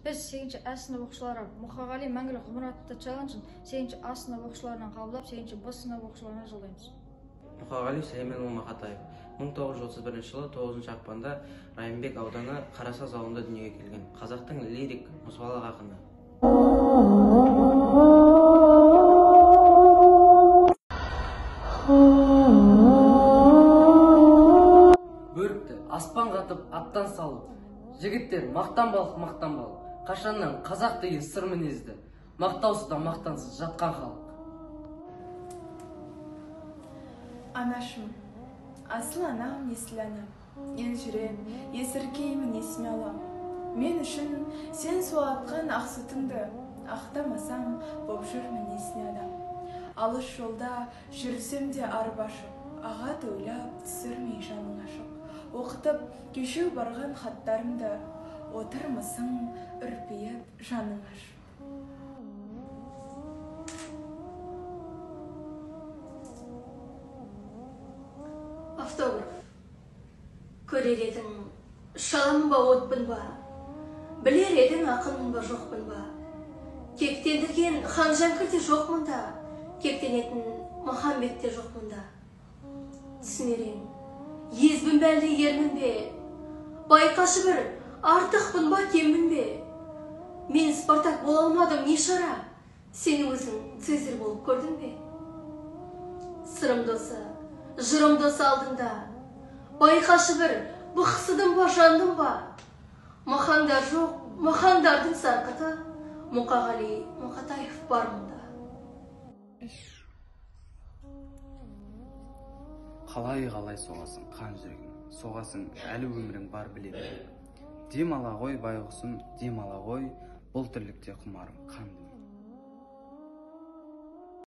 Biz 8-ci sınıf oxucuları Muqaqali Мәңгілік ғұмыр атты челленджін 8-ci сынып оқушыларынан қабылдап, 8-ci B сынып оқушыларына жолдаймыз. Мұқағали Сәйменұлы Мақатаев 1931 жылы 9 ақпанда Райымбек ауданы Қарасаз ауылында дүниеге келген қазақтың лирик мұзбалақ ақыны. Бөрікті аспан қатып аттан салып, жігіттер мақтан балық, қашаннан қазақ деген сыр мінезді, мақтаусыздан мақтансыз жатқан халық. Анашым, асыл анам, есіл анам, ел жүрем, есіркеймін есіме алам. Мен үшін сен суатқан ақ сүтіңді, ақтамасам боп жүрмін есіне адам. Алыс жолда жүрсем де арбашып, аға тойлап түсірмей жаның ашып. Оқытып кешеу барған хаттарымды, отырмысың үрпейіп жаның ашып. Автограф. Көрер едің, шаламын ба отпын ба, білер едің ақынмын ба жоқпын ба. Кектендірген хан жәңкірде жоқ мұнда, кектенетін Мұхаммедте жоқ мұнда. Түсінерен, езбін бәлді ермін бе, байқашы бір артықпын ба кеммін бе. Мен Спартак бола алмадым не шара, сені өзің Цезарь болып көрдің бе. Сырым досы, жырым досы алдыңда, байқашы бір бұқсыдым ба жандым ба. Махаңдар жоқ, махаңдардың сарқыты, Мұқағали Мақатаев бар мұнда. Қалай соғасың қан жүрегің, соғасың әлі өмірің бар біле біле. Дем ала ғой байғұсым, дем ала ғой, бұл тірлікте құмарым қанды.